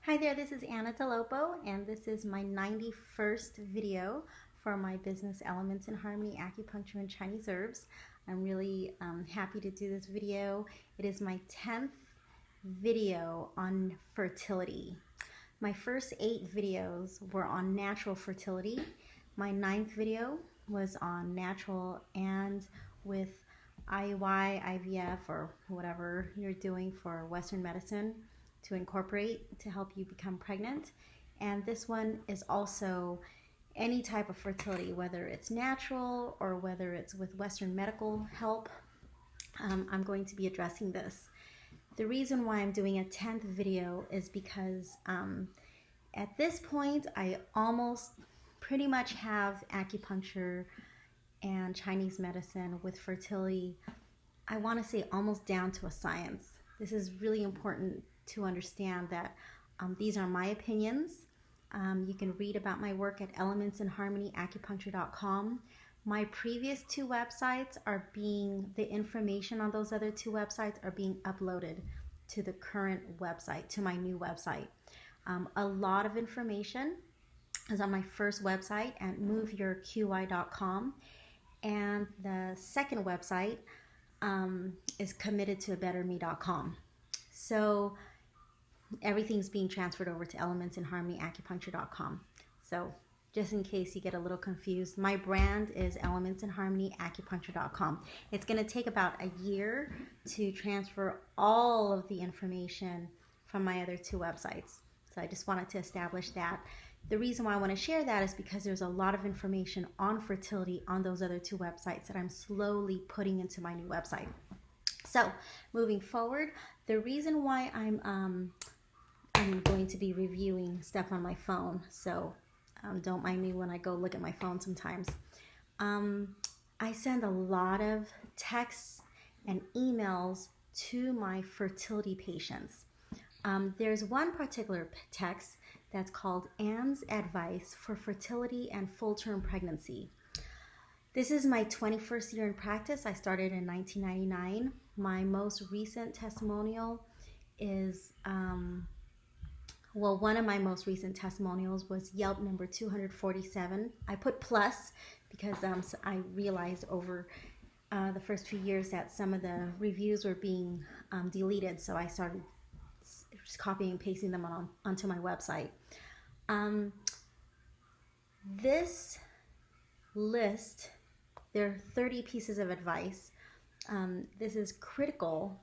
Hi there, this is Navida Dolopo, and this is my 91st video for my business Elements in Harmony Acupuncture and Chinese Herbs. I'm really happy to do this video. It is my 10th video on fertility. My first 8 videos were on natural fertility. My 9th video was on natural and with IUI, IVF, or whatever you're doing for Western medicine to incorporate to help you become pregnant. And this one is also any type of fertility, whether it's natural or whether it's with Western medical help. I'm going to be addressing this. The reason why I'm doing a 10th video is because at this point I almost pretty much have acupuncture and Chinese medicine with fertility, I want to say almost down to a science. This is really important to understand that these are my opinions. You can read about my work at elementsinharmonyacupuncture.com. My previous 2 websites the information on those other 2 websites are being uploaded to the current website, to my new website. A lot of information is on my first website at moveyourqi.com, and the second website is committedtobetterme.com. So everything's being transferred over to elementsinharmonyacupuncture.com. So just in case you get a little confused, my brand is elementsinharmonyacupuncture.com. It's going to take about a year to transfer all of the information from my other 2 websites. So I just wanted to establish that. The reason why I want to share that is because there's a lot of information on fertility on those other 2 websites that I'm slowly putting into my new website. So moving forward, the reason why I'm going to be reviewing stuff on my phone, so don't mind me when I go look at my phone sometimes. I send a lot of texts and emails to my fertility patients. There's one particular text that's called Anne's Advice for Fertility and Full-Term Pregnancy. This is my 21st year in practice. I started in 1999. My most recent testimonial is, one of my most recent testimonials was Yelp number 247. I put plus because I realized over the first few years that some of the reviews were being deleted, so I started just copying and pasting them onto my website. This list, there are 30 pieces of advice. This is critical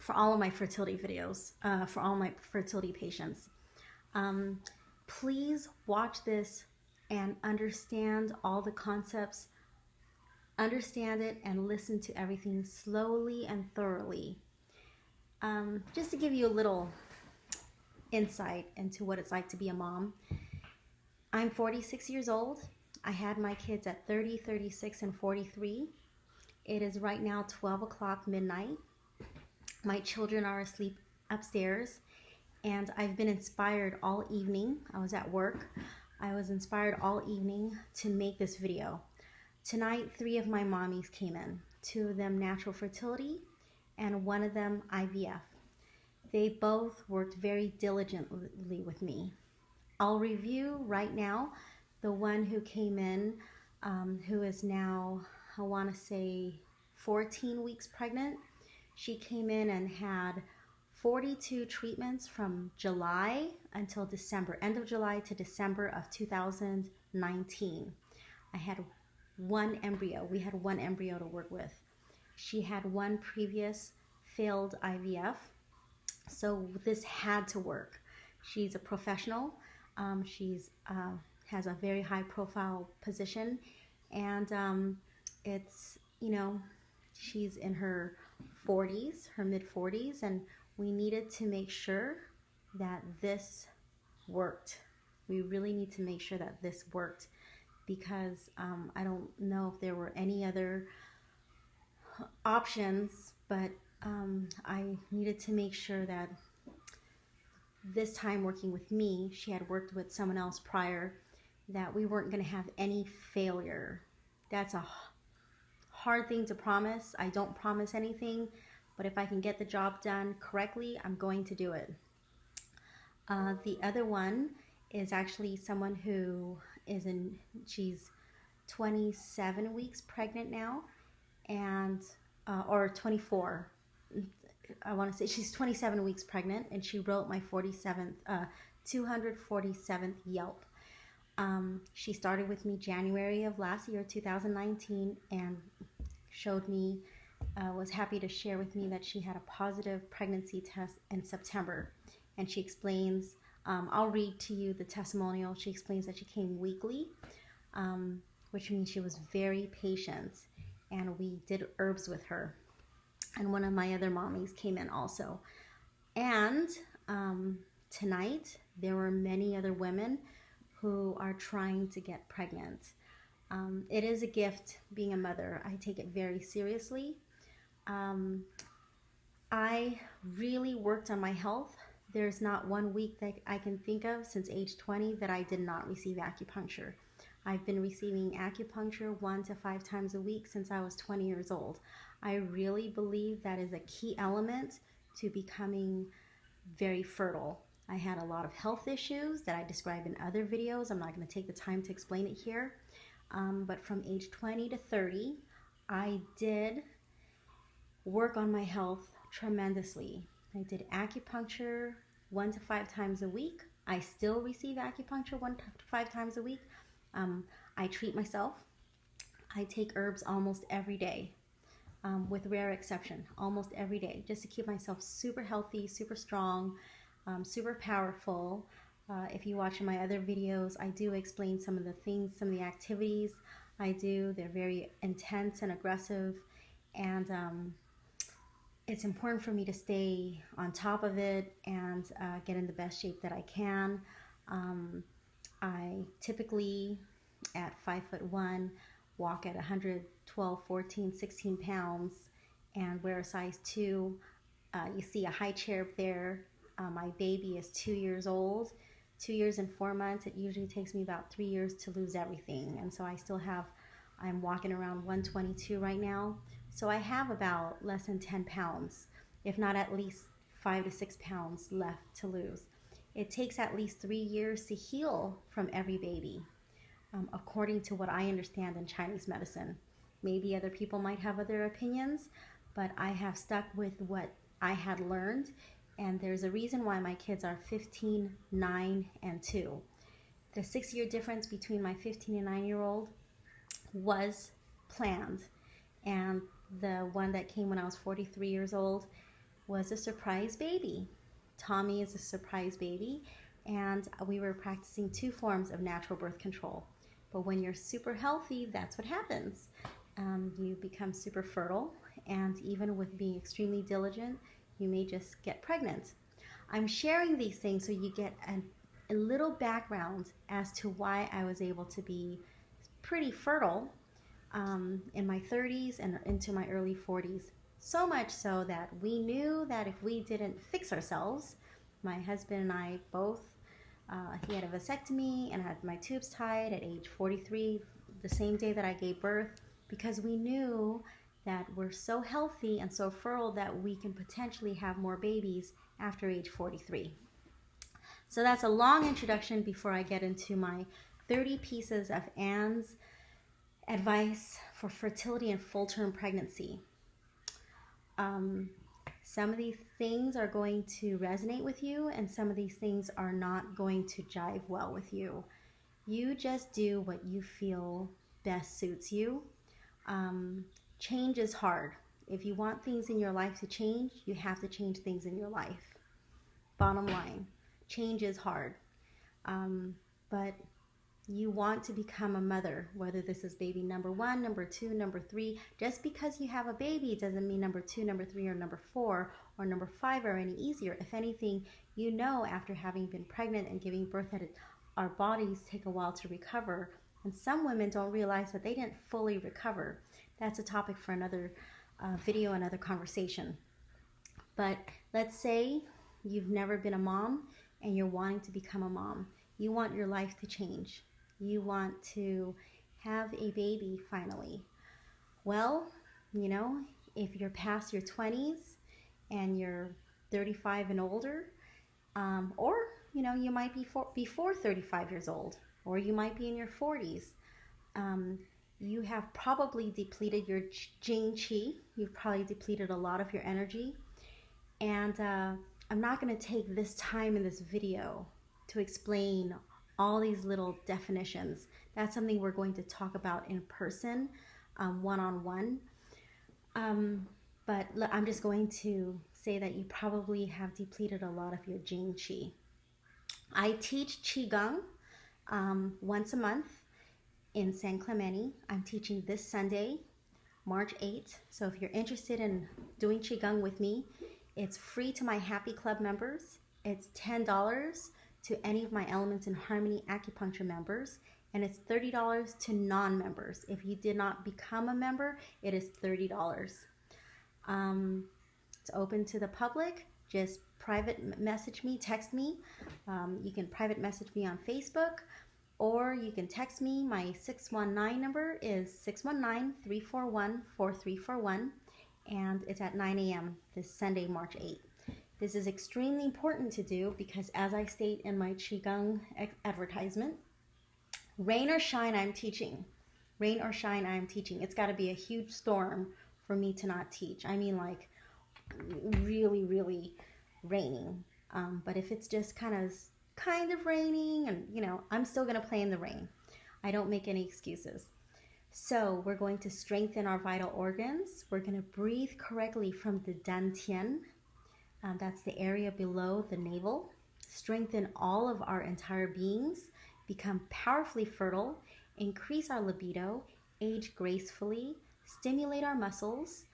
for all of my fertility videos, for all my fertility patients. Please watch this and understand all the concepts, understand it, and listen to everything slowly and thoroughly. Just to give you a little insight into what it's like to be a mom. I'm 46 years old. I had my kids at 30, 36, and 43. It is right now 12 o'clock midnight. My children are asleep upstairs, and I've been inspired all evening. I was at work. I was inspired all evening to make this video. Tonight, 3 of my mommies came in. 2 of them natural fertility, and 1 of them IVF. They both worked very diligently with me. I'll review right now the one who came in, who is now, I want to say, 14 weeks pregnant. She came in and had 42 treatments from July until December, end of July to December of 2019. I had 1 embryo. We had 1 embryo to work with. She had 1 previous failed IVF, so this had to work. She's a professional. She's has a very high profile position, and it's, she's in her 40s, her mid 40s, and we needed to make sure that this worked. We really need to make sure that this worked because I don't know if there were any other options, but I needed to make sure that this time working with me, she had worked with someone else prior, that we weren't going to have any failure. That's a hard thing to promise. I don't promise anything, but if I can get the job done correctly, I'm going to do it. The other one is actually someone who she's 27 weeks pregnant now, and or 24. I want to say she's 27 weeks pregnant, and she wrote my 247th Yelp. She started with me January of last year, 2019, and showed me, was happy to share with me that she had a positive pregnancy test in September. And she explains, I'll read to you the testimonial. She explains that she came weekly, which means she was very patient, and we did herbs with her. And one of my other mommies came in also. And tonight, there were many other women who are trying to get pregnant. It is a gift being a mother. I take it very seriously. I really worked on my health. There's not one week that I can think of since age 20 that I did not receive acupuncture. I've been receiving acupuncture 1 to 5 times a week since I was 20 years old. I really believe that is a key element to becoming very fertile. I had a lot of health issues that I describe in other videos. I'm not going to take the time to explain it here. But from age 20 to 30, I did work on my health tremendously. I did acupuncture 1 to 5 times a week. I still receive acupuncture 1 to 5 times a week. I treat myself. I take herbs almost every day, with rare exception, almost every day, just to keep myself super healthy, super strong, super powerful. If you watch my other videos, I do explain some of the things, some of the activities I do. They're very intense and aggressive, and it's important for me to stay on top of it and get in the best shape that I can. I typically, at 5'1", walk at 112, 14, 16 pounds and wear a size 2. You see a high chair up there. My baby is 2 years old, 2 years and 4 months. It usually takes me about 3 years to lose everything. And so I'm walking around 122 right now. So I have about less than 10 pounds, if not at least 5 to 6 pounds left to lose. It takes at least 3 years to heal from every baby, according to what I understand in Chinese medicine. Maybe other people might have other opinions, but I have stuck with what I had learned, and there's a reason why my kids are 15, 9, and 2. The 6-year difference between my 15 and 9-year-old was planned, and the one that came when I was 43 years old was a surprise baby. Tommy is a surprise baby, and we were practicing 2 forms of natural birth control. But when you're super healthy, that's what happens. You become super fertile, and even with being extremely diligent, you may just get pregnant. I'm sharing these things so you get a little background as to why I was able to be pretty fertile in my 30s and into my early 40s. So much so that we knew that if we didn't fix ourselves, my husband and I both, he had a vasectomy and I had my tubes tied at age 43, the same day that I gave birth, because we knew that we're so healthy and so fertile that we can potentially have more babies after age 43. So that's a long introduction before I get into my 30 pieces of Anne's advice for fertility and full-term pregnancy. Some of these things are going to resonate with you, and some of these things are not going to jive well with you. You just do what you feel best suits you. Change is hard. If you want things in your life to change, you have to change things in your life. Bottom line, change is hard. But you want to become a mother, whether this is baby number 1, number 2, number 3. Just because you have a baby doesn't mean number 2, number 3, or number 4, or number 5 are any easier. If anything, you know, after having been pregnant and giving birth, that our bodies take a while to recover. And some women don't realize that they didn't fully recover. That's a topic for another video, another conversation. But let's say you've never been a mom and you're wanting to become a mom. You want your life to change. You want to have a baby finally. Well, you know, if you're past your 20s and you're 35 and older, or you might be before 35 years old, or you might be in your 40s. You have probably depleted your Jing Qi. You've probably depleted a lot of your energy. And I'm not going to take this time in this video to explain all these little definitions. That's something we're going to talk about in person, one-on-one. But I'm just going to say that you probably have depleted a lot of your Jing Qi. I teach Qigong once a month in San Clemente. I'm teaching this Sunday, March 8th. So if you're interested in doing Qigong with me, it's free to my Happy Club members. It's $10 to any of my Elements in Harmony acupuncture members, and it's $30 to non-members. If you did not become a member, it is $30. It's open to the public. Just private message me, text me. You can private message me on Facebook, or you can text me. My 619 number is 619-341-4341, and it's at 9 a.m. this Sunday, March 8th. This is extremely important to do because, as I state in my Qigong advertisement, rain or shine, I'm teaching. Rain or shine, I'm teaching. It's got to be a huge storm for me to not teach. I mean, like, really, really raining. But if it's just kind of raining, and I'm still going to play in the rain. I don't make any excuses. So we're going to strengthen our vital organs. We're going to breathe correctly from the dantian. That's the area below the navel. Strengthen all of our entire beings. Become powerfully fertile. Increase our libido. Age gracefully. Stimulate our muscles.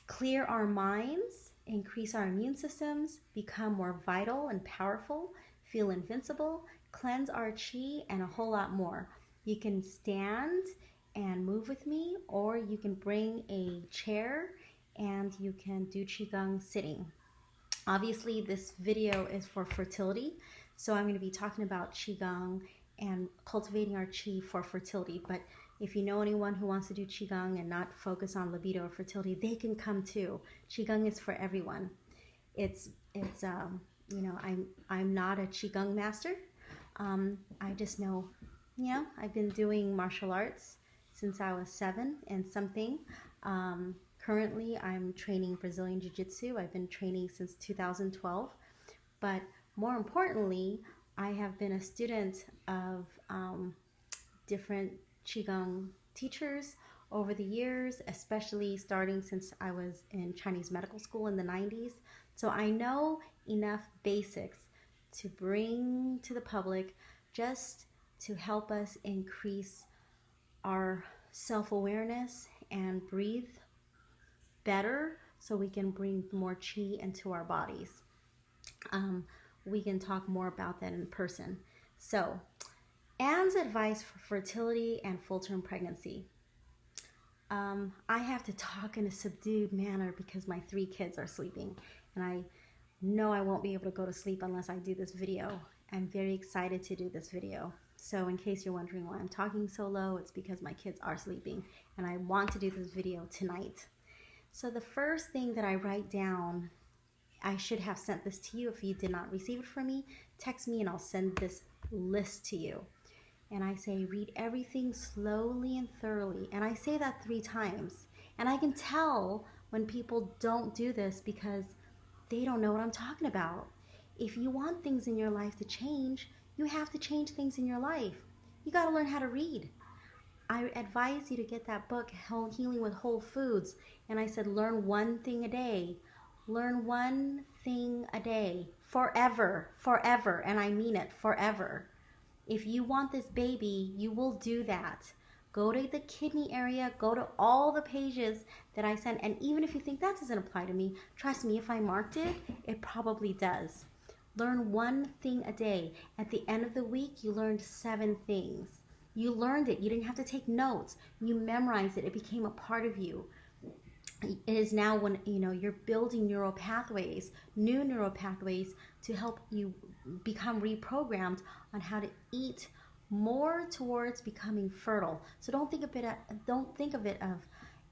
Clear our minds. Increase our immune systems. Become more vital and powerful. Feel invincible. Cleanse our chi, and a whole lot more. You can stand and move with me, or you can bring a chair and you can do Qigong sitting. Obviously, this video is for fertility, so I'm going to be talking about Qigong and cultivating our Qi for fertility. But if you know anyone who wants to do Qigong and not focus on libido or fertility, they can come too. Qigong is for everyone. I'm not a Qigong master. I just know, I've been doing martial arts since I was 7 and something. Currently, I'm training Brazilian Jiu-Jitsu. I've been training since 2012. But more importantly, I have been a student of different Qigong teachers over the years, especially starting since I was in Chinese medical school in the 90s. So I know enough basics to bring to the public just to help us increase our self-awareness and breathe better so we can bring more Qi into our bodies. We can talk more about that in person. So, Anne's advice for fertility and full-term pregnancy. I have to talk in a subdued manner because my 3 kids are sleeping, and I know I won't be able to go to sleep unless I do this video. I'm very excited to do this video. So in case you're wondering why I'm talking so low, it's because my kids are sleeping, and I want to do this video tonight. So the first thing that I write down, I should have sent this to you. If you did not receive it from me, text me and I'll send this list to you. And I say, read everything slowly and thoroughly. And I say that 3 times. And I can tell when people don't do this because they don't know what I'm talking about. If you want things in your life to change, you have to change things in your life. You got to learn how to read. I advise you to get that book, Healing with Whole Foods. And I said, learn one thing a day. Learn one thing a day. Forever. Forever. And I mean it. Forever. If you want this baby, you will do that. Go to the kidney area. Go to all the pages that I sent. And even if you think that doesn't apply to me, trust me, if I marked it, it probably does. Learn one thing a day. At the end of the week, you learned 7 things. You learned it. You didn't have to take notes. You memorized it. It became a part of you. It is now when you're building neural pathways, new neural pathways to help you become reprogrammed on how to eat more towards becoming fertile. So don't think of it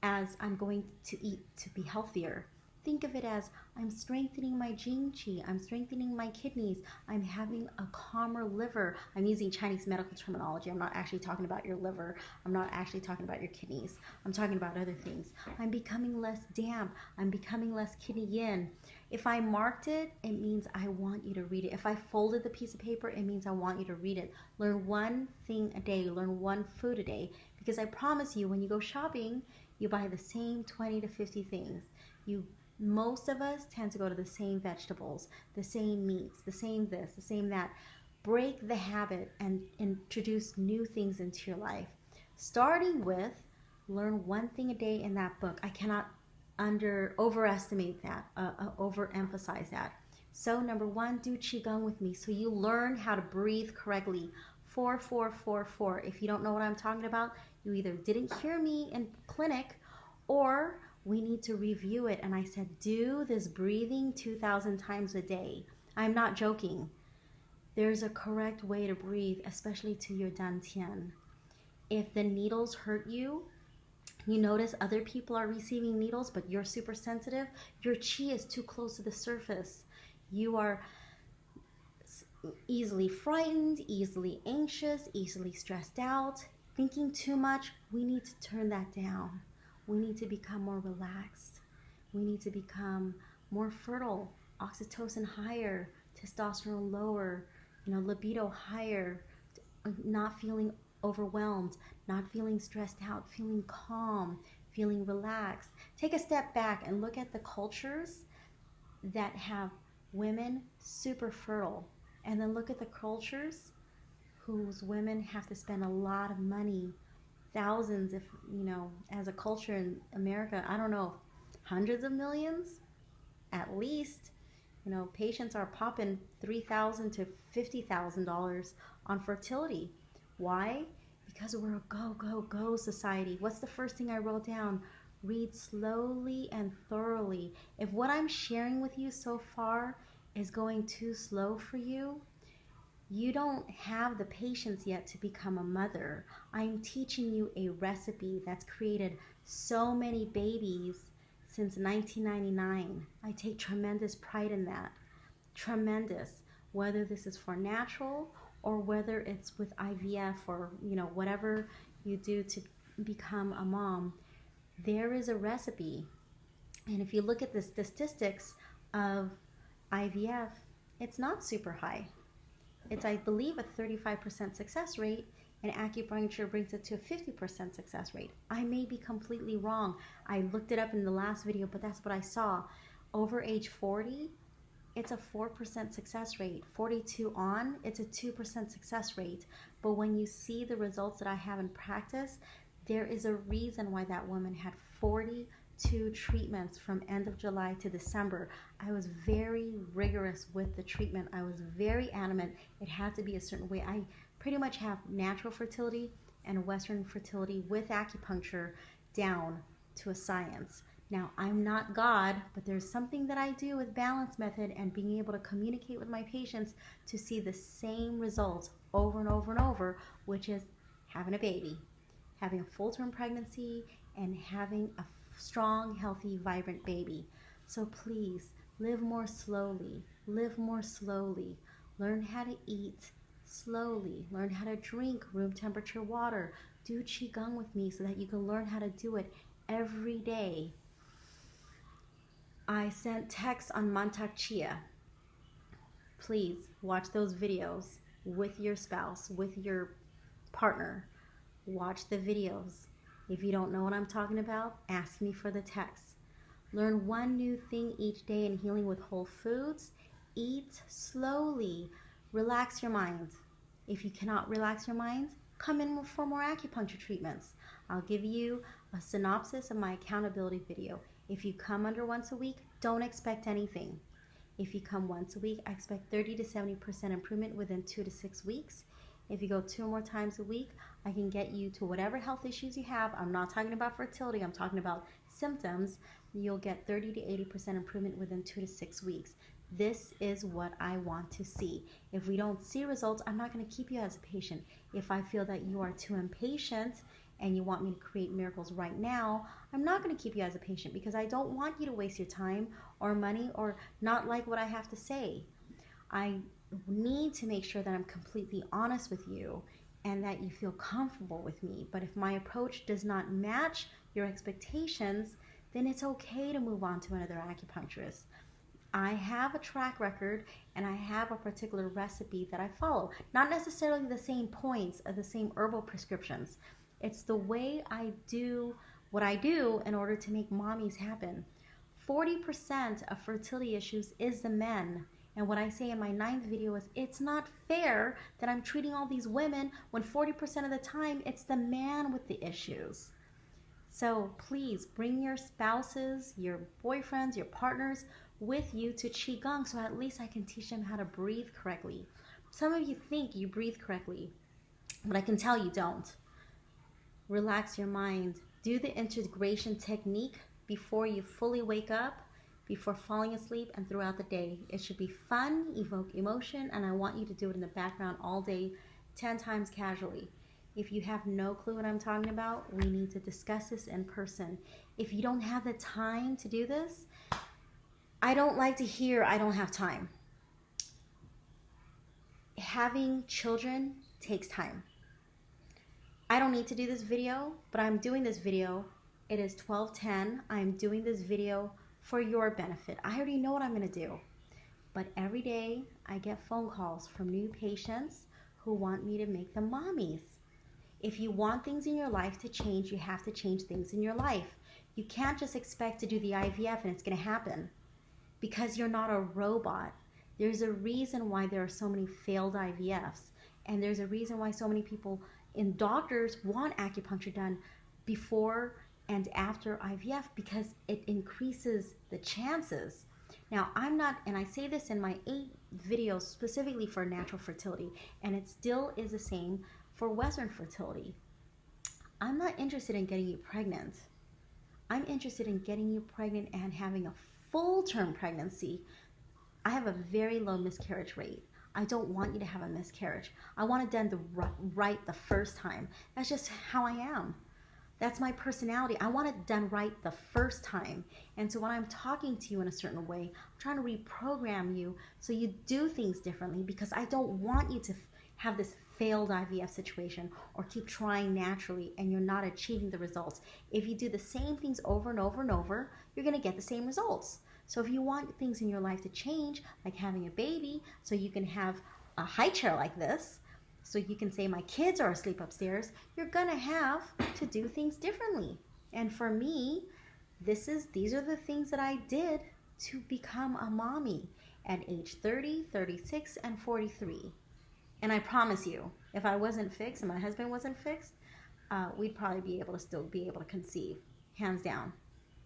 as I'm going to eat to be healthier. Think of it as, I'm strengthening my jing qi, I'm strengthening my kidneys, I'm having a calmer liver. I'm using Chinese medical terminology. I'm not actually talking about your liver. I'm not actually talking about your kidneys. I'm talking about other things. I'm becoming less damp. I'm becoming less kidney yin. If I marked it, it means I want you to read it. If I folded the piece of paper, it means I want you to read it. Learn one thing a day. Learn one food a day. Because I promise you, when you go shopping, you buy the same 20 to 50 things. Most of us tend to go to the same vegetables, the same meats, the same this, the same that. Break the habit and introduce new things into your life. Starting with, learn one thing a day in that book. I cannot overestimate that, overemphasize that. So number one, do Qigong with me so you learn how to breathe correctly. 4, 4, 4, 4. If you don't know what I'm talking about, you either didn't hear me in clinic or we need to review it. And I said, do this breathing 2,000 times a day. I'm not joking. There's a correct way to breathe, especially to your dantian. If the needles hurt you, you notice other people are receiving needles, but you're super sensitive, your chi is too close to the surface. You are easily frightened, easily anxious, easily stressed out, thinking too much. We need to turn that down. We need to become more relaxed. We need to become more fertile, oxytocin higher, testosterone lower, libido higher, not feeling overwhelmed, not feeling stressed out, feeling calm, feeling relaxed. Take a step back and look at the cultures that have women super fertile, and then look at the cultures whose women have to spend a lot of money, thousands, if as a culture in America, I don't know, hundreds of millions at least. Patients are popping $3,000 to $50,000 on fertility. Why? Because we're a go, go, go society. What's the first thing I wrote down? Read slowly and thoroughly. If what I'm sharing with you so far is going too slow for you, you don't have the patience yet to become a mother. I'm teaching you a recipe that's created so many babies since 1999. I take tremendous pride in that. Tremendous. Whether this is for natural or whether it's with IVF or whatever you do to become a mom, there is a recipe. And if you look at the statistics of IVF, it's not super high. It's, I believe, a 35% success rate, and acupuncture brings it to a 50% success rate. I may be completely wrong. I looked it up in the last video, but that's what I saw. Over age 40, it's a 4% success rate. 42 on, it's a 2% success rate. But when you see the results that I have in practice, there is a reason why that woman had 42 treatments from end of July to December. I was very rigorous with the treatment. I was very adamant. It had to be a certain way. I pretty much have natural fertility and Western fertility with acupuncture down to a science. Now, I'm not God, but there's something that I do with balance method and being able to communicate with my patients to see the same results over and over and over, which is having a baby, having a full-term pregnancy, and having a strong, healthy, vibrant baby. So please, live more slowly. Live more slowly. Learn how to eat slowly. Learn how to drink room temperature water. Do Qigong with me so that you can learn how to do it every day. I sent texts on Mantak Chia. Please watch those videos with your spouse, with your partner. Watch the videos. If you don't know what I'm talking about, ask me for the text. Learn one new thing each day in healing with whole foods. Eat slowly. Relax your mind. If you cannot relax your mind, come in for more acupuncture treatments. I'll give you a synopsis of my accountability video. If you come under once a week, don't expect anything. If you come once a week, I expect 30 to 70% improvement within 2 to 6 weeks. If you go 2 or more times a week, I can get you to whatever health issues you have. I'm not talking about fertility, I'm talking about symptoms. You'll get 30 to 80% improvement within 2 to 6 weeks. This is what I want to see. If we don't see results, I'm not going to keep you as a patient. If I feel that you are too impatient and you want me to create miracles right now, I'm not going to keep you as a patient because I don't want you to waste your time or money or not like what I have to say. I need to make sure that I'm completely honest with you and that you feel comfortable with me. But if my approach does not match your expectations, then it's okay to move on to another acupuncturist. I have a track record and I have a particular recipe that I follow. Not necessarily the same points or the same herbal prescriptions. It's the way I do what I do in order to make mommies happen. 40% of fertility issues is the men. And what I say in my 9th video is it's not fair that I'm treating all these women when 40% of the time it's the man with the issues. So please bring your spouses, your boyfriends, your partners with you to Qigong so at least I can teach them how to breathe correctly. Some of you think you breathe correctly, but I can tell you don't. Relax your mind. Do the integration technique before you fully wake up, before falling asleep, and throughout the day. It should be fun, evoke emotion, and I want you to do it in the background all day, 10 times casually. If you have no clue what I'm talking about, we need to discuss this in person. If you don't have the time to do this, I don't like to hear I don't have time. Having children takes time. I don't need to do this video, but I'm doing this video. It is 12:10. I'm doing this video for your benefit. I already know what I'm going to do. But every day I get phone calls from new patients who want me to make them mommies. If you want things in your life to change, you have to change things in your life. You can't just expect to do the IVF and it's going to happen because you're not a robot. There's a reason why there are so many failed IVFs, and there's a reason why so many people and doctors want acupuncture done before and after IVF because it increases the chances. Now, I'm not, and I say this in my 8 videos specifically for natural fertility, and it still is the same for Western fertility. I'm not interested in getting you pregnant. I'm interested in getting you pregnant and having a full-term pregnancy. I have a very low miscarriage rate. I don't want you to have a miscarriage. I want it done right the first time. That's just how I am. That's my personality. I want it done right the first time. And so when I'm talking to you in a certain way, I'm trying to reprogram you so you do things differently because I don't want you to have this failed IVF situation or keep trying naturally and you're not achieving the results. If you do the same things over and over and over, you're going to get the same results. So if you want things in your life to change, like having a baby so you can have a high chair like this, so you can say my kids are asleep upstairs, you're going to have to do things differently. And for me, these are the things that I did to become a mommy at age 30, 36, and 43. And I promise you, if I wasn't fixed and my husband wasn't fixed, we'd probably still be able to conceive, hands down.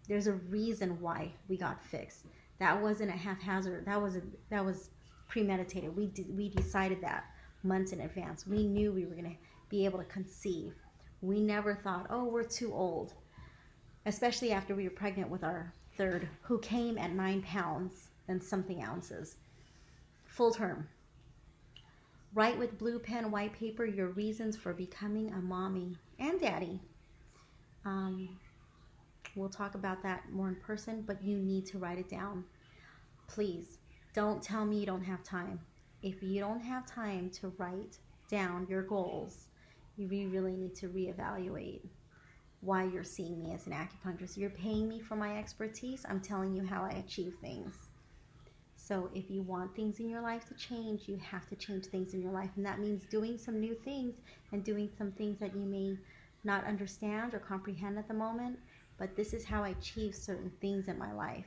There's a reason why we got fixed. That wasn't a haphazard. That was premeditated. We decided that months in advance. We knew we were going to be able to conceive. We never thought, oh, we're too old. Especially after we were pregnant with our 3rd, who came at 9 pounds and something ounces. Full term. Write with blue pen, white paper, your reasons for becoming a mommy and daddy. We'll talk about that more in person, but you need to write it down. Please, don't tell me you don't have time. If you don't have time to write down your goals, you really need to reevaluate why you're seeing me as an acupuncturist. You're paying me for my expertise. I'm telling you how I achieve things. So if you want things in your life to change, you have to change things in your life. And that means doing some new things and doing some things that you may not understand or comprehend at the moment. But this is how I achieve certain things in my life.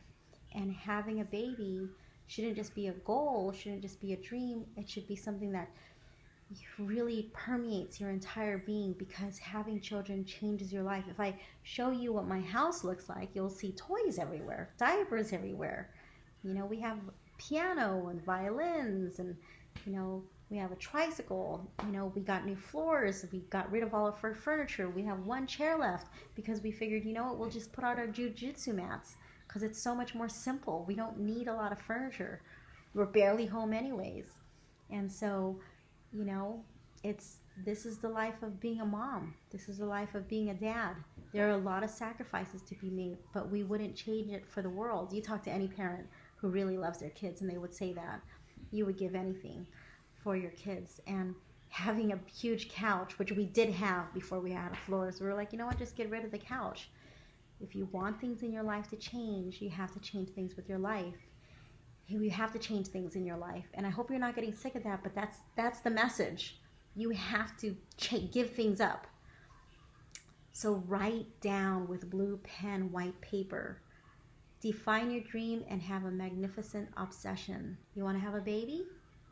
And having a baby shouldn't just be a goal, shouldn't just be a dream. It should be something that really permeates your entire being because having children changes your life. If I show you what my house looks like, you'll see toys everywhere, diapers everywhere. You know, we have piano and violins and, you know, we have a tricycle, you know, we got new floors, we got rid of all of our furniture, we have 1 chair left because we figured, you know what, we'll just put out our jujitsu mats because it's so much more simple. We don't need a lot of furniture. We're barely home anyways. And so, you know, this is the life of being a mom. This is the life of being a dad. There are a lot of sacrifices to be made, but we wouldn't change it for the world. You talk to any parent who really loves their kids and they would say that. You would give anything for your kids. And having a huge couch, which we did have before we had floors, we were like, you know what, just get rid of the couch. If you want things in your life to change, you have to change things with your life. You have to change things in your life. And I hope you're not getting sick of that, but that's the message. You have to give things up. So write down with blue pen, white paper. Define your dream and have a magnificent obsession. You want to have a baby?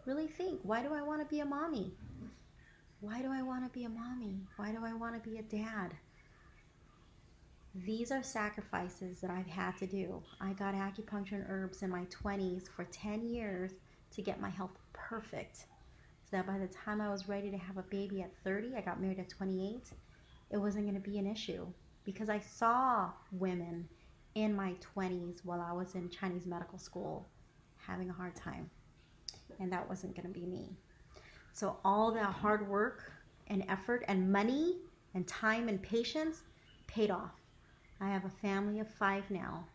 Really think, why do I want to be a mommy? Why do I want to be a mommy? Why do I want to be a dad? These are sacrifices that I've had to do. I got acupuncture and herbs in my 20s for 10 years to get my health perfect. So that by the time I was ready to have a baby at 30, I got married at 28, it wasn't going to be an issue. Because I saw women in my 20s while I was in Chinese medical school having a hard time. And that wasn't going to be me. So all that hard work and effort and money and time and patience paid off. I have a family of 5 now.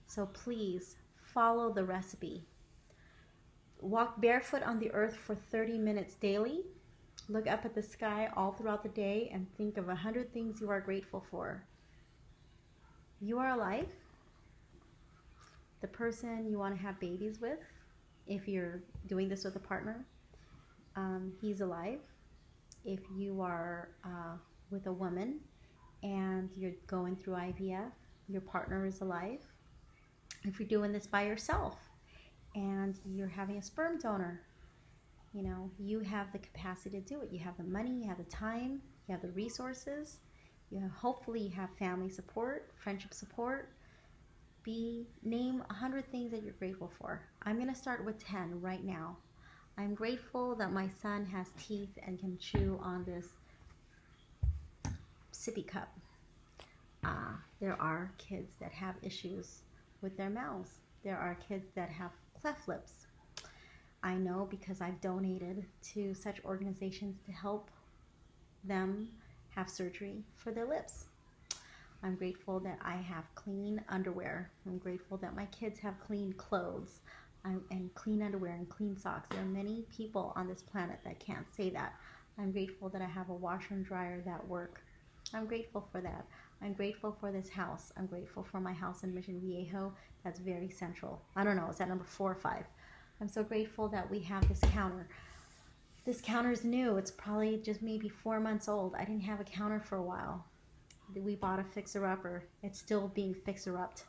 So please follow the recipe. Walk barefoot on the earth for 30 minutes daily. Look up at the sky all throughout the day and think of 100 things you are grateful for. You are alive. The person you want to have babies with, if you're doing this with a partner, he's alive. If you are with a woman and you're going through IVF, your partner is alive. If you're doing this by yourself and you're having a sperm donor, you know, you have the capacity to do it. You have the money, you have the time, you have the resources. Hopefully you have family support, friendship support. Name 100 things that you're grateful for. I'm going to start with 10 right now. I'm grateful that my son has teeth and can chew on this sippy cup. There are kids that have issues with their mouths. There are kids that have cleft lips. I know because I've donated to such organizations to help them have surgery for their lips. I'm grateful that I have clean underwear. I'm grateful that my kids have clean clothes and clean underwear and clean socks. There are many people on this planet that can't say that. I'm grateful that I have a washer and dryer that work. I'm grateful for that. I'm grateful for this house. I'm grateful for my house in Mission Viejo. That's very central. I don't know, is that number 4 or 5? I'm so grateful that we have this counter. This counter is new. It's probably just maybe 4 months old. I didn't have a counter for a while. We bought a fixer-upper. It's still being fixer-upped.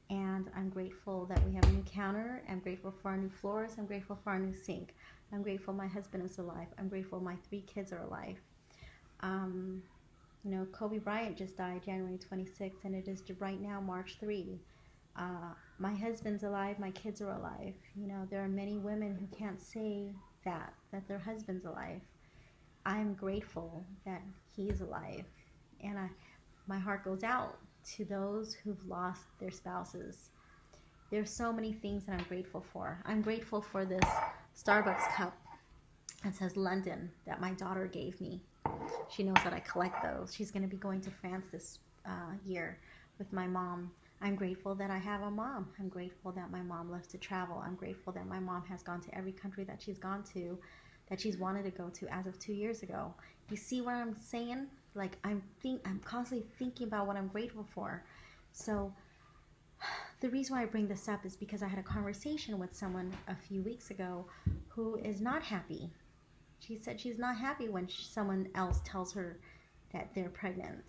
And I'm grateful that we have a new counter. I'm grateful for our new floors. I'm grateful for our new sink. I'm grateful my husband is alive. I'm grateful my 3 kids are alive. You know, Kobe Bryant just died January 26th, and it is right now March 3. My husband's alive. My kids are alive. You know, there are many women who can't say that their husband's alive. I'm grateful that he's alive. And my heart goes out to those who've lost their spouses. There's so many things that I'm grateful for. I'm grateful for this Starbucks cup that says London that my daughter gave me. She knows that I collect those. She's going to be going to France this year with my mom. I'm grateful that I have a mom. I'm grateful that my mom loves to travel. I'm grateful that my mom has gone to every country that she's gone to, that she's wanted to go to as of 2 years ago. You see what I'm saying? Like, I'm constantly thinking about what I'm grateful for. So the reason why I bring this up is because I had a conversation with someone a few weeks ago who is not happy. She said she's not happy when someone else tells her that they're pregnant.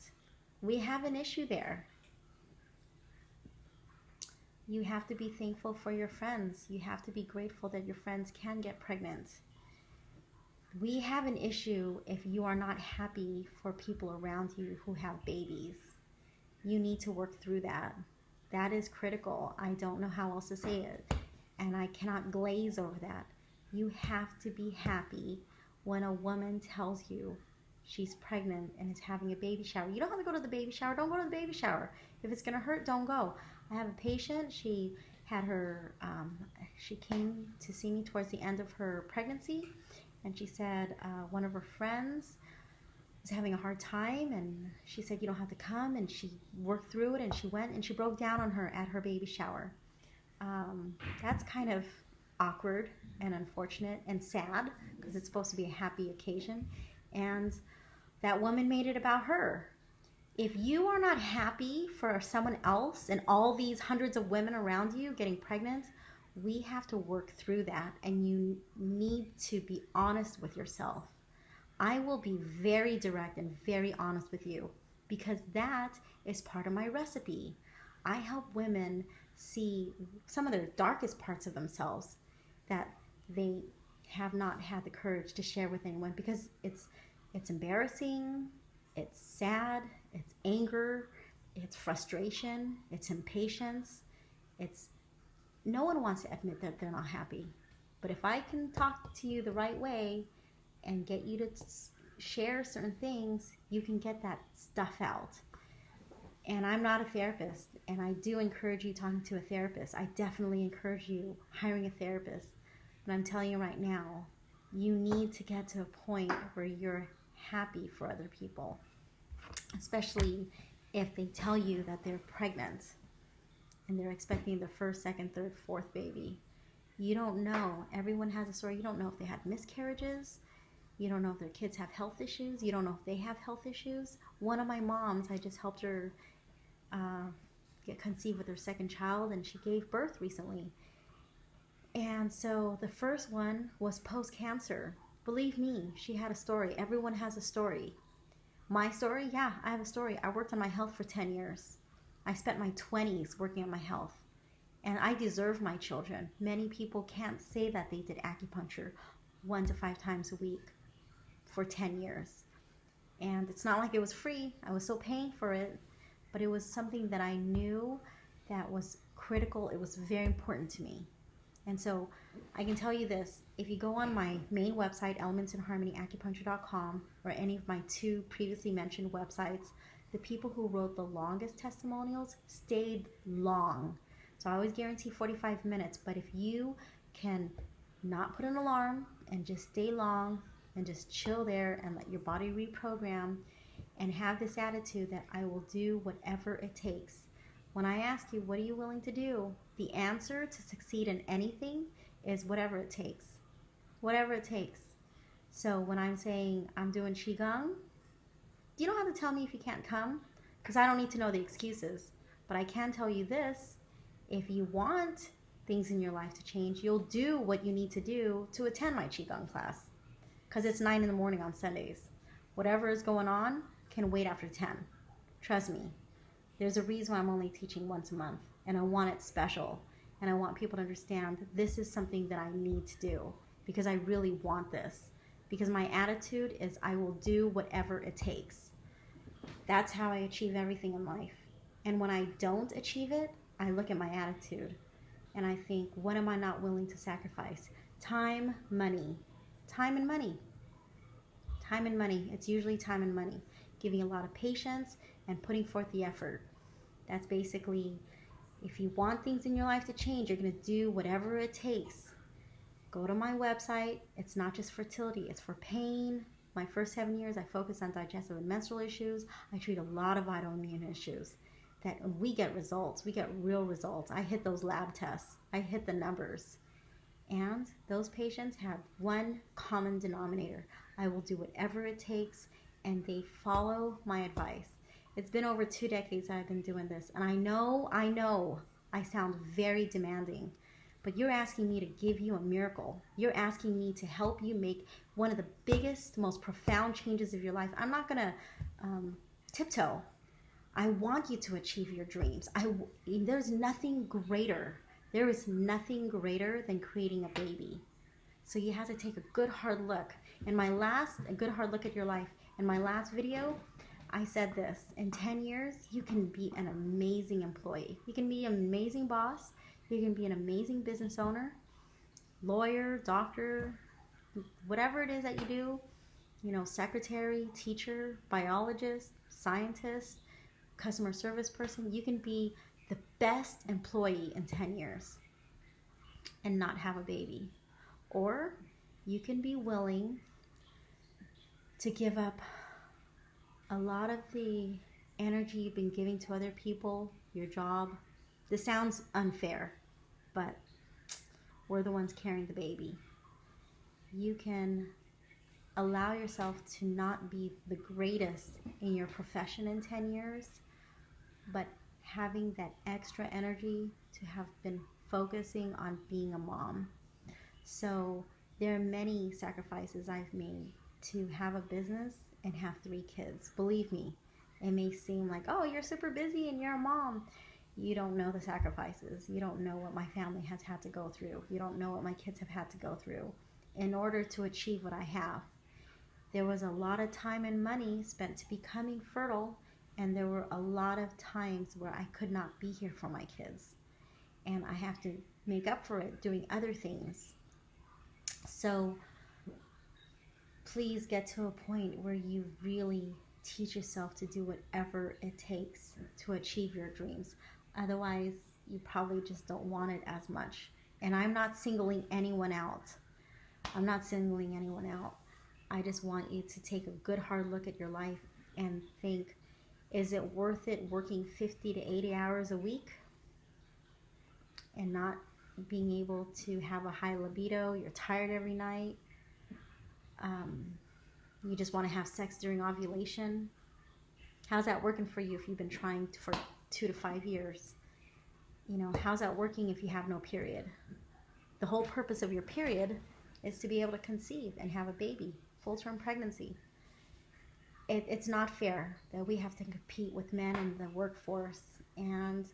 We have an issue there. You have to be thankful for your friends. You have to be grateful that your friends can get pregnant. We have an issue if you are not happy for people around you who have babies. You need to work through that. That is critical. I don't know how else to say it. And I cannot glaze over that. You have to be happy when a woman tells you she's pregnant and is having a baby shower. You don't have to go to the baby shower. Don't go to the baby shower. If it's going to hurt, don't go. I have a patient. She had her, she came to see me towards the end of her pregnancy, and she said one of her friends was having a hard time, and she said, you don't have to come, and she worked through it, and she went, and she broke down on her at her baby shower. That's kind of awkward and unfortunate and sad, because it's supposed to be a happy occasion, and that woman made it about her. If you are not happy for someone else and all these hundreds of women around you getting pregnant, we have to work through that, and you need to be honest with yourself. I will be very direct and very honest with you, because that is part of my recipe. I help women see some of their darkest parts of themselves that they have not had the courage to share with anyone, because it's embarrassing, it's sad, it's anger, it's frustration, it's impatience. It's no one wants to admit that they're not happy. But if I can talk to you the right way and get you to share certain things, you can get that stuff out. And I'm not a therapist, and I do encourage you talking to a therapist. I definitely encourage you hiring a therapist. But I'm telling you right now, you need to get to a point where you're happy for other people, especially if they tell you that they're pregnant and they're expecting the first, second, third, fourth baby. You don't know. Everyone has a story. You don't know if they had miscarriages. You don't know if their kids have health issues. You don't know if they have health issues. One of my moms, I just helped her get conceived with her second child, and she gave birth recently. And so the first one was post-cancer. Believe me, she had a story. Everyone has a story. My story? Yeah, I have a story. I worked on my health for 10 years. I spent my 20s working on my health. And I deserve my children. Many people can't say that they did acupuncture 1 to 5 times a week for 10 years. And it's not like it was free. I was still paying for it. But it was something that I knew that was critical. It was very important to me. And so I can tell you this, if you go on my main website, elementsinharmonyacupuncture.com, or any of my 2 previously mentioned websites, the people who wrote the longest testimonials stayed long. So I always guarantee 45 minutes, but if you can not put an alarm and just stay long and just chill there and let your body reprogram and have this attitude that I will do whatever it takes. When I ask you, what are you willing to do? The answer to succeed in anything is whatever it takes. Whatever it takes. So when I'm saying I'm doing Qigong, you don't have to tell me if you can't come, because I don't need to know the excuses. But I can tell you this, if you want things in your life to change, you'll do what you need to do to attend my Qigong class, because it's 9 in the morning on Sundays. Whatever is going on can wait after 10. Trust me. There's a reason why I'm only teaching once a month, and I want it special, and I want people to understand that this is something that I need to do, because I really want this, because my attitude is I will do whatever it takes. That's how I achieve everything in life. And when I don't achieve it, I look at my attitude, and I think, what am I not willing to sacrifice? Time, money. Time and money. Time and money. It's usually time and money. Giving a lot of patience and putting forth the effort. That's basically, if you want things in your life to change, you're going to do whatever it takes. Go to my website. It's not just fertility, it's for pain. My first 7 years, I focused on digestive and menstrual issues. I treat a lot of autoimmune issues. That we get results. We get real results. I hit those lab tests. I hit the numbers. And those patients have one common denominator. I will do whatever it takes, and they follow my advice. It's been over 2 decades that I've been doing this, and I know I sound very demanding, but you're asking me to give you a miracle. You're asking me to help you make one of the biggest, most profound changes of your life. I'm not going to tiptoe. I want you to achieve your dreams. There's nothing greater. There is nothing greater than creating a baby. So you have to take a good hard look. A good hard look at your life. In my last video, I said this, in 10 years, you can be an amazing employee. You can be an amazing boss. You can be an amazing business owner, lawyer, doctor, whatever it is that you do, secretary, teacher, biologist, scientist, customer service person. You can be the best employee in 10 years and not have a baby. Or you can be willing to give up a lot of the energy you've been giving to other people, your job. This sounds unfair, but we're the ones carrying the baby. You can allow yourself to not be the greatest in your profession in 10 years, but having that extra energy to have been focusing on being a mom. So there are many sacrifices I've made to have a business and have 3 kids. Believe me, it may seem like, oh, you're super busy and you're a mom. You don't know the sacrifices. You don't know what my family has had to go through. You don't know what my kids have had to go through in order to achieve what I have. There was a lot of time and money spent to becoming fertile, and there were a lot of times where I could not be here for my kids. And I have to make up for it doing other things. So please get to a point where you really teach yourself to do whatever it takes to achieve your dreams. Otherwise, you probably just don't want it as much. And I'm not singling anyone out. I just want you to take a good hard look at your life and think, is it worth it working 50 to 80 hours a week and not being able to have a high libido? You're tired every night. You just want to have sex during ovulation. How's that working for you if you've been trying for 2 to 5 years? How's that working if you have no period? The whole purpose of your period is to be able to conceive and have a baby, full-term pregnancy. It's not fair that we have to compete with men in the workforce, and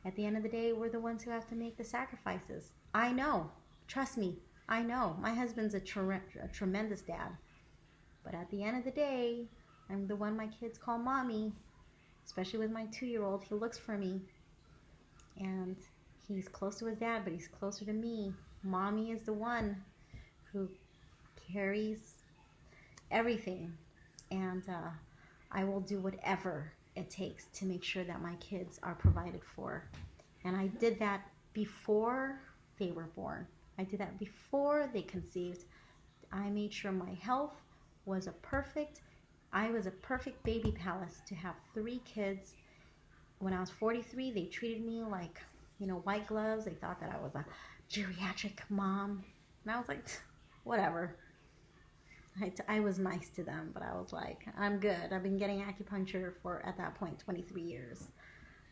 at the end of the day, we're the ones who have to make the sacrifices. I know. Trust me, I know. My husband's a tremendous dad. But at the end of the day, I'm the one my kids call mommy, especially with my 2-year-old. He looks for me, and he's close to his dad, but he's closer to me. Mommy is the one who carries everything, and I will do whatever it takes to make sure that my kids are provided for. And I did that before they were born. I did that before they conceived. I made sure my health was I was a perfect baby palace to have 3 kids. When I was 43, they treated me like, white gloves. They thought that I was a geriatric mom. And I was like, whatever. I was nice to them, but I was like, I'm good. I've been getting acupuncture for, at that point, 23 years.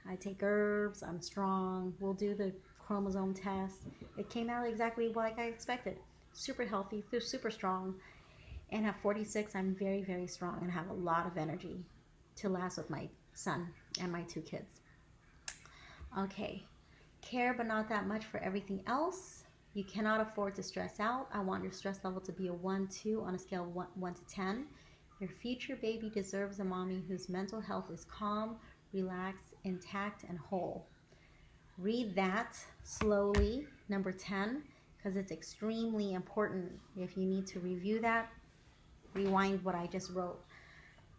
I take herbs. I'm strong. We'll do the chromosome test. It came out exactly like I expected. Super healthy, super strong. And at 46, I'm very, very strong and have a lot of energy to last with my son and my 2 kids. Okay. Care, but not that much for everything else. You cannot afford to stress out. I want your stress level to be a 1-2 on a scale of 1 to 10. Your future baby deserves a mommy whose mental health is calm, relaxed, intact, and whole. Read that slowly, number 10, because it's extremely important. If you need to review that, rewind what I just wrote,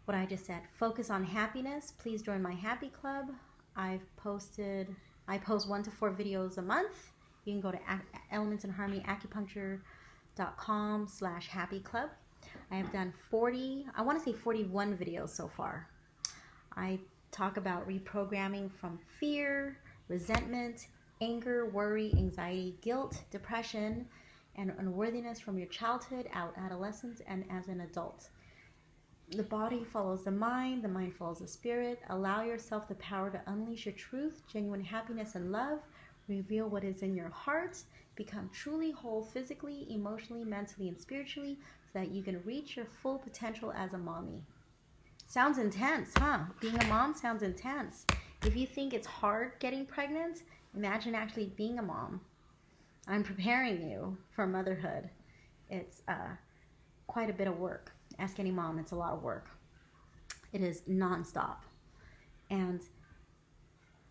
what I just said. Focus on happiness. Please join my happy club. I post 1 to 4 videos a month. You can go to elementsandharmonyacupuncture.com/happy club. I have done 41 videos so far. I talk about reprogramming from fear, resentment, anger, worry, anxiety, guilt, depression, and unworthiness from your childhood, adolescence, and as an adult. The body follows the mind follows the spirit. Allow yourself the power to unleash your truth, genuine happiness, and love. Reveal what is in your heart. Become truly whole physically, emotionally, mentally, and spiritually so that you can reach your full potential as a mommy. Sounds intense, huh? Being a mom sounds intense. If you think it's hard getting pregnant, imagine actually being a mom. I'm preparing you for motherhood. It's quite a bit of work. Ask any mom, it's a lot of work. It is nonstop. And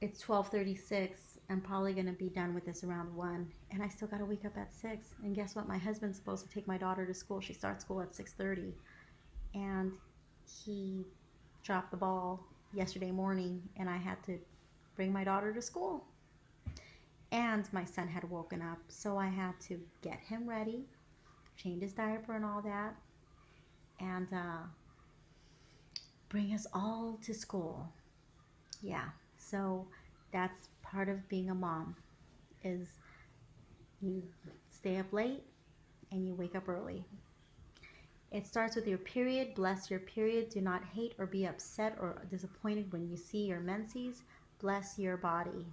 it's 12:36. I'm probably going to be done with this around 1. And I still got to wake up at 6. And guess what? My husband's supposed to take my daughter to school. She starts school at 6:30. And he dropped the ball yesterday morning. And I had to bring my daughter to school. And my son had woken up, so I had to get him ready, change his diaper and all that, and bring us all to school. Yeah, so that's part of being a mom, is you stay up late and you wake up early. It starts with your period. Bless your period. Do not hate or be upset or disappointed when you see your menses. Bless your body.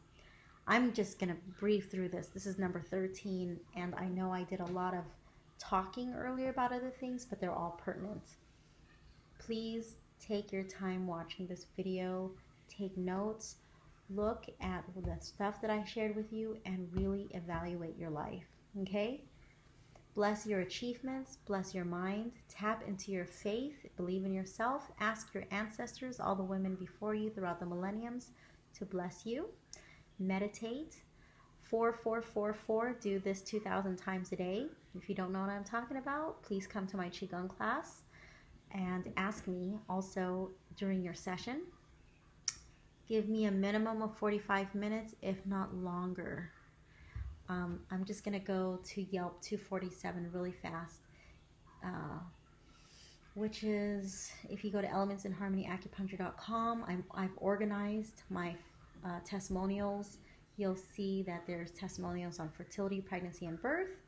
I'm just going to breeze through this. This is number 13, and I know I did a lot of talking earlier about other things, but they're all pertinent. Please take your time watching this video. Take notes. Look at the stuff that I shared with you and really evaluate your life, okay? Bless your achievements, bless your mind, tap into your faith, believe in yourself, ask your ancestors, all the women before you throughout the millenniums, to bless you. Meditate. 4444, do this 2,000 times a day. If you don't know what I'm talking about, please come to my Qigong class and ask me also during your session. Give me a minimum of 45 minutes, if not longer. I'm just going to go to Yelp 247 really fast, which is, if you go to elementsinharmonyacupuncture.com, I've organized my testimonials. You'll see that there's testimonials on fertility, pregnancy, and birth.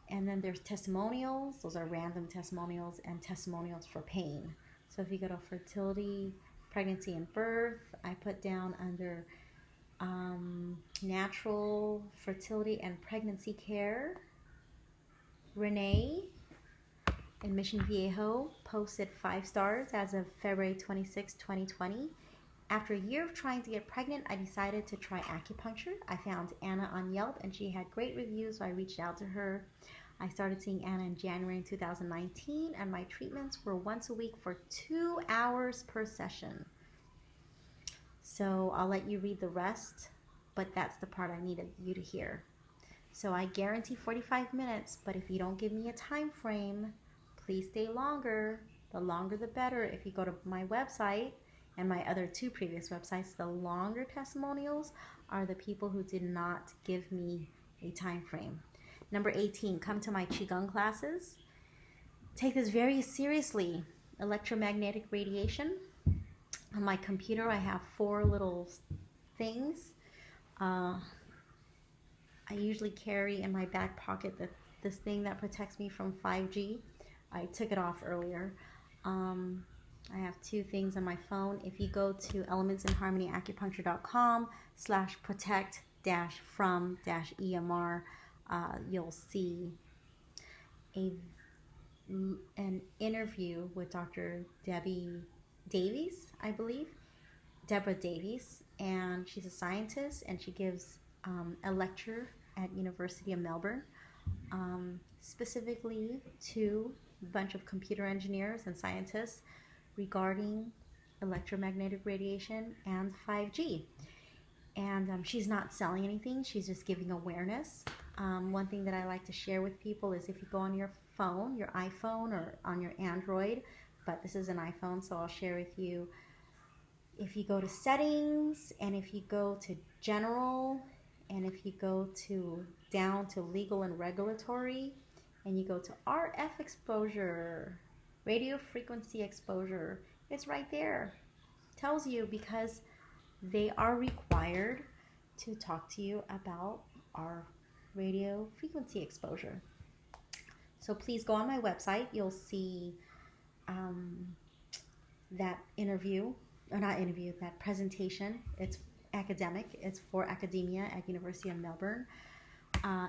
And then there's testimonials. Those are random testimonials, and testimonials for pain. So if you go to fertility, pregnancy, and birth, I put down under natural fertility and pregnancy care. Renee in Mission Viejo posted 5 stars as of February 26, 2020. After a year of trying to get pregnant, I decided to try acupuncture. I found Anna on Yelp and she had great reviews, so I reached out to her. I started seeing Anna in January 2019, and my treatments were once a week for 2 hours per session. So I'll let you read the rest, but that's the part I needed you to hear. So I guarantee 45 minutes, but if you don't give me a time frame, please stay longer. The longer the better. If you go to my website and my other 2 previous websites, the longer testimonials are the people who did not give me a time frame. Number 18, come to my Qigong classes. Take this very seriously. Electromagnetic radiation. On my computer, I have 4 little things. I usually carry in my back pocket this thing that protects me from 5G. I took it off earlier. I have 2 things on my phone. If you go to elementsinharmonyacupuncture.com/protect-from-EMR, you'll see an interview with Dr. Debbie Davies, I believe, Deborah Davies, and she's a scientist, and she gives a lecture at University of Melbourne, specifically to a bunch of computer engineers and scientists regarding electromagnetic radiation and 5G. And she's not selling anything, she's just giving awareness. One thing that I like to share with people is if you go on your phone, your iPhone, or on your Android, but this is an iPhone, so I'll share with you. If you go to settings, and if you go to general, and if you go down to legal and regulatory, and you go to RF exposure, radio frequency exposure, it's right there. Tells you, because they are required to talk to you about our radio frequency exposure. So please go on my website. You'll see that that presentation. It's academic. It's for academia at University of Melbourne.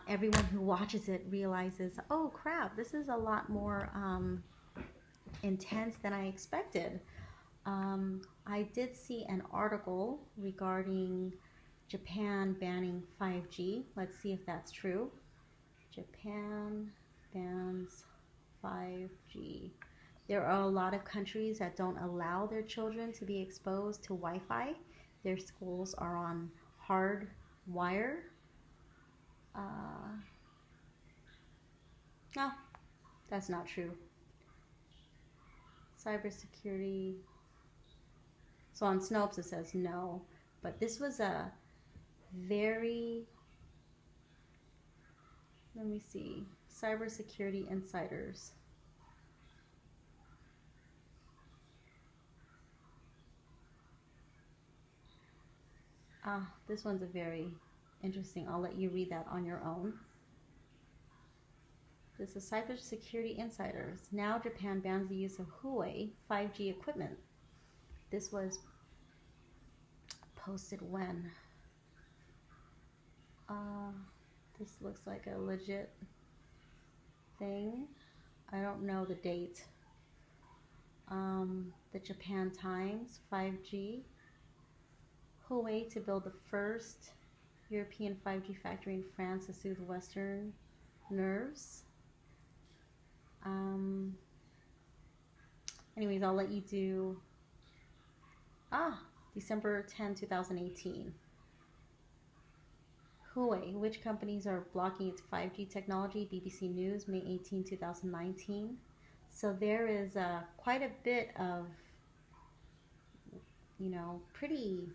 Everyone who watches it realizes, oh crap, this is a lot more intense than I expected. I did see an article regarding Japan banning 5G. Let's see if that's true. Japan bans 5G. There are a lot of countries that don't allow their children to be exposed to Wi-Fi. Their schools are on hard wire. No, that's not true. Cybersecurity. So on Snopes it says no, But this was a very, let me see, cybersecurity insiders. This one's a very interesting. I'll let you read that on your own. This is cybersecurity insiders. Now Japan bans the use of Huawei 5G equipment. This was posted when? This looks like a legit thing. I don't know the date. The Japan Times 5G. Huawei to build the first European 5G factory in France to soothe Western nerves. Anyways, I'll let you do December 10, 2018. Huawei, which companies are blocking its 5G technology? BBC News, May 18, 2019. So there is quite a bit of, pretty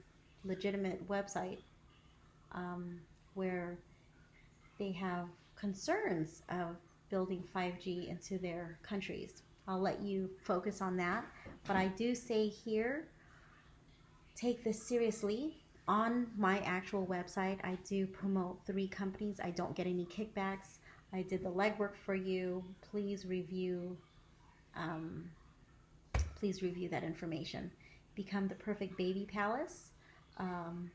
legitimate website where they have concerns of building 5G into their countries. I'll let you focus on that. But I do say here, take this seriously. On my actual website, I do promote 3 companies. I don't get any kickbacks. I did the legwork for you. Please review that information. Become the Perfect Baby Palace. On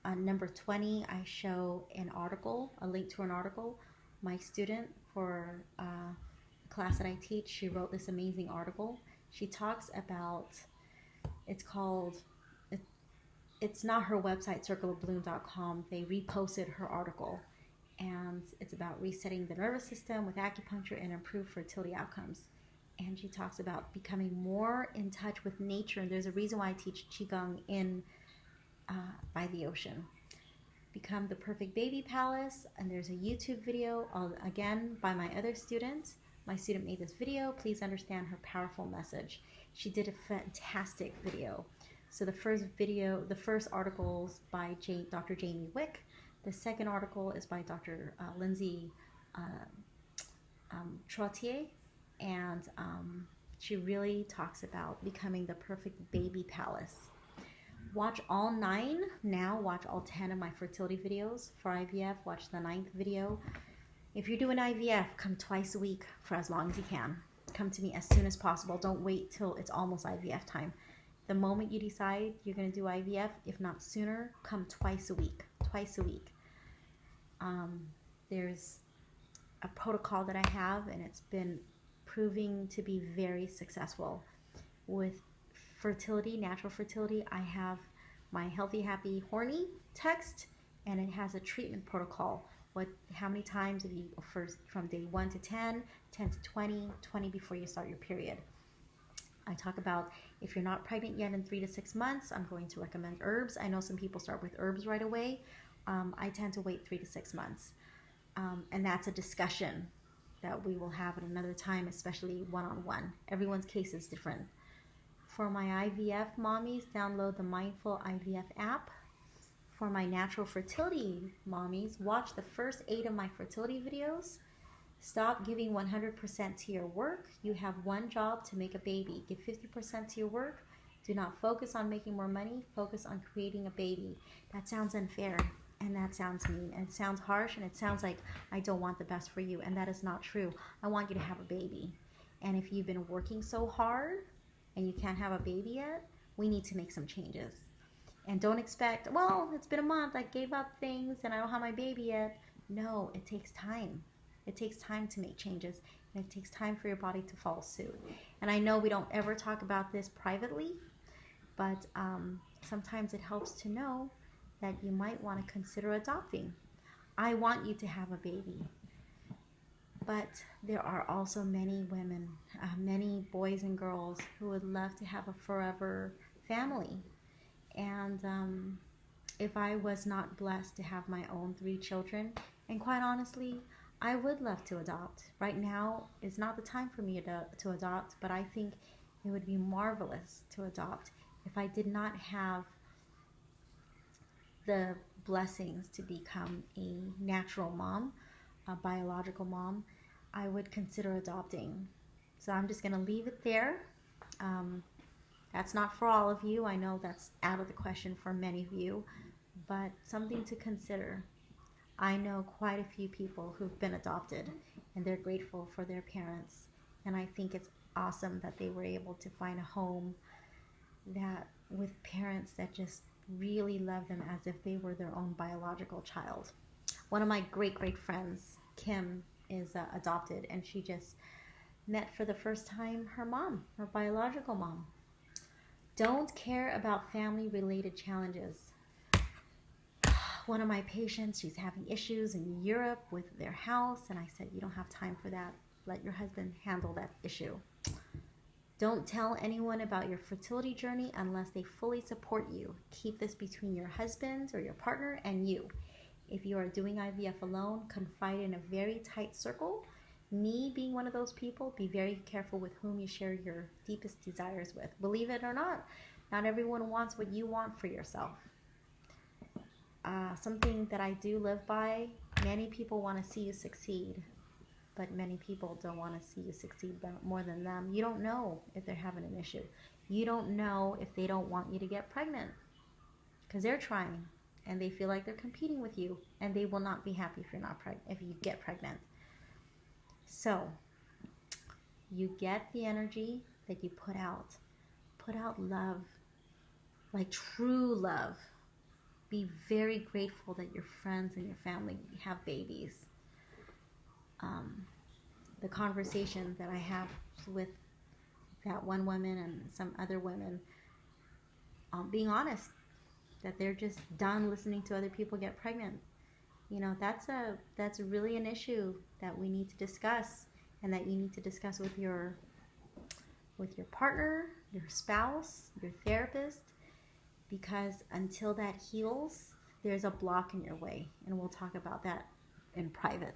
number 20, I show an article, a link to an article. My student for the class that I teach, she wrote this amazing article. She talks about, it's not her website, circleofbloom.com. They reposted her article, and it's about resetting the nervous system with acupuncture and improved fertility outcomes. And she talks about becoming more in touch with nature. And there's a reason why I teach Qigong by the ocean. Become the Perfect Baby Palace, and there's a YouTube video, again, by my other student. My student made this video. Please understand her powerful message. She did a fantastic video. So the first article is by Dr. Jamie Wick. The second article is by Dr. Lindsay Trottier, and she really talks about becoming the perfect baby palace. Watch all 9 now. Watch all 10 of my fertility videos. For IVF, watch the 9th video. If you're doing IVF, come twice a week for as long as you can. Come to me as soon as possible. Don't wait till it's almost IVF time. The moment you decide you're going to do IVF, if not sooner, come twice a week. Twice a week. There's a protocol that I have, and it's been proving to be very successful. With fertility, natural fertility, I have my Healthy, Happy, Horny text, and it has a treatment protocol. How many times if you first from day 1 to 10, 10 to 20, 20 before you start your period. I talk about if you're not pregnant yet in 3 to 6 months, I'm going to recommend herbs. I know some people start with herbs right away. I tend to wait 3 to 6 months. And that's a discussion that we will have at another time, especially one-on-one. Everyone's case is different. For my IVF mommies, download the Mindful IVF app. For my natural fertility mommies, watch the first 8 of my fertility videos. Stop giving 100% to your work. You have one job, to make a baby. Give 50% to your work. Do not focus on making more money. Focus on creating a baby. That sounds unfair, and that sounds mean, and it sounds harsh, and it sounds like I don't want the best for you, and that is not true. I want you to have a baby. And if you've been working so hard and you can't have a baby yet, we need to make some changes. And don't expect, well, it's been a month, I gave up things, and I don't have my baby yet. No, it takes time. It takes time to make changes, and it takes time for your body to follow suit. And I know we don't ever talk about this privately, but sometimes it helps to know that you might want to consider adopting. I want you to have a baby, but there are also many women, many boys and girls who would love to have a forever family. And if I was not blessed to have my own 3 children, and quite honestly, I would love to adopt. Right now is not the time for me to adopt, but I think it would be marvelous to adopt if I did not have the blessings to become a natural mom, a biological mom, I would consider adopting. So I'm just going to leave it there. That's not for all of you. I know that's out of the question for many of you, but something to consider. I know quite a few people who've been adopted, and they're grateful for their parents. And I think it's awesome that they were able to find a home that with parents that just really love them as if they were their own biological child. One of my great friends, Kim, is adopted, and she just met for the first time her mom, her biological mom. Don't care about family-related challenges. One of my patients, she's having issues in Europe with their house, and I said, you don't have time for that. Let your husband handle that issue. Don't tell anyone about your fertility journey unless they fully support you. Keep this between your husband or your partner and you. If you are doing IVF alone, confide in a very tight circle. Me being one of those people, be very careful with whom you share your deepest desires with. Believe it or not everyone wants what you want for yourself. Something that I do live by, many people want to see you succeed, but many people don't want to see you succeed more than them. You don't know if they're having an issue. You don't know if they don't want you to get pregnant because they're trying and they feel like they're competing with you, and they will not be happy if you get pregnant. So you get the energy that you put out. Put out love, like true love. Be very grateful that your friends and your family have babies. The conversation that I have with that one woman and some other women, being honest, that they're just done listening to other people get pregnant. You know, that's really an issue that we need to discuss, and that you need to discuss with your partner, your spouse, your therapist, because until that heals, there's a block in your way, and we'll talk about that in private.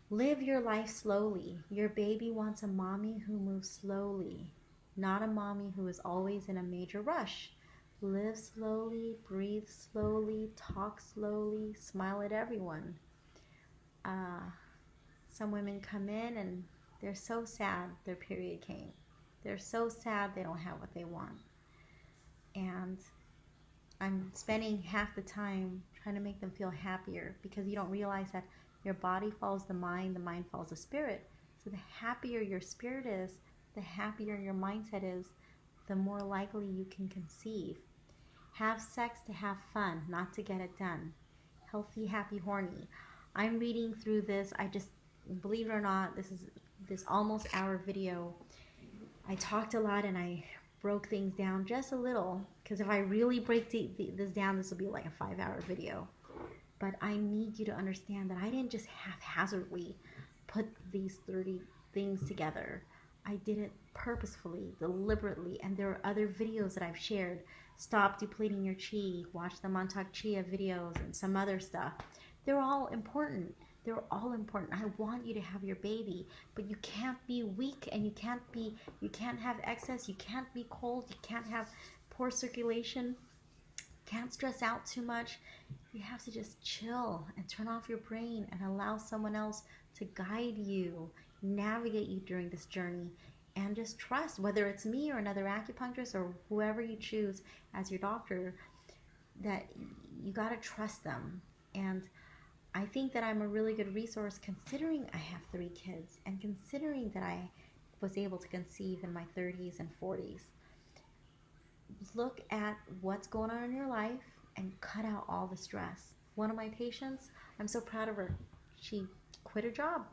Live your life slowly. Your baby wants a mommy who moves slowly, not a mommy who is always in a major rush. Live slowly, breathe slowly, talk slowly, smile at everyone. Some women come in and they're so sad their period came. They're so sad they don't have what they want. And I'm spending half the time trying to make them feel happier, because you don't realize that your body follows the mind follows the spirit. So the happier your spirit is, the happier your mindset is, the more likely you can conceive. Have sex to have fun, not to get it done. Healthy, happy, horny. I'm reading through this. I just, believe it or not, this almost hour video. I talked a lot and I broke things down just a little, because if I really break this down, this will be like a 5-hour video. But I need you to understand that I didn't just haphazardly put these 30 things together. I did it purposefully, deliberately, and there are other videos that I've shared. Stop depleting your chi, watch the Montauk Chia videos, and some other stuff. They're all important. They're all important. I want you to have your baby, but you can't be weak, and you can't have excess, you can't be cold, you can't have poor circulation, can't stress out too much. You have to just chill and turn off your brain and allow someone else to guide you, navigate you during this journey, and just trust, whether it's me or another acupuncturist or whoever you choose as your doctor, that you got to trust them. And I think that I'm a really good resource, considering I have 3 kids and considering that I was able to conceive in my 30s and 40s. Look at what's going on in your life and cut out all the stress. One of my patients, I'm so proud of her. She quit her job.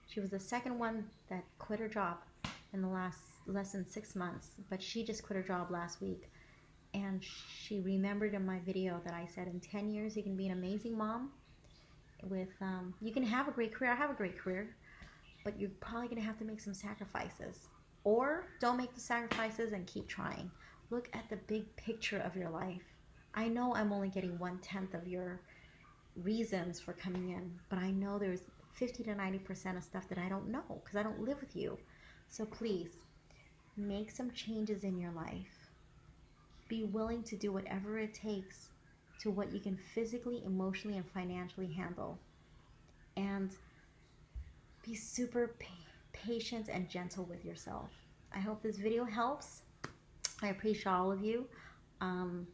She was the second one that quit her job in the less than 6 months, but she just quit her job last week. And she remembered in my video that I said, in 10 years, you can be an amazing mom with, you can have a great career. I have a great career, but you're probably going to have to make some sacrifices. Or don't make the sacrifices and keep trying. Look at the big picture of your life. I know I'm only getting 1/10 of your reasons for coming in, but I know there's 50 to 90% of stuff that I don't know because I don't live with you. So please, make some changes in your life. Be willing to do whatever it takes to what you can physically, emotionally, and financially handle. And be super patient and gentle with yourself. I hope this video helps. I appreciate all of you.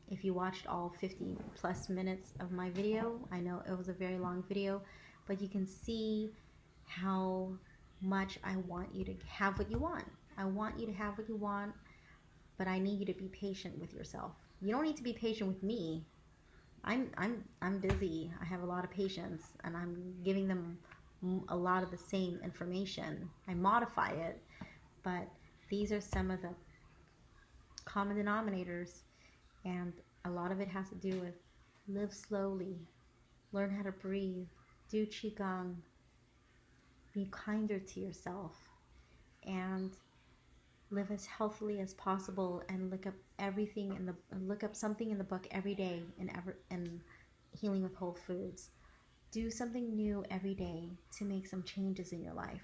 If you watched all 50 plus minutes of my video, I know it was a very long video, but you can see how much I want you to have what you want. I want you to have what you want, but I need you to be patient with yourself. You don't need to be patient with me. I'm busy. I have a lot of patients, and I'm giving them a lot of the same information. I modify it, but these are some of the common denominators, and a lot of it has to do with live slowly, learn how to breathe, do qigong, be kinder to yourself, and live as healthily as possible, and look up something in the book every day in Healing with Whole Foods. Do something new every day to make some changes in your life.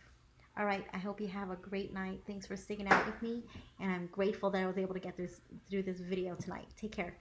All right, I hope you have a great night. Thanks for sticking out with me, and I'm grateful that I was able to get through this video tonight. Take care.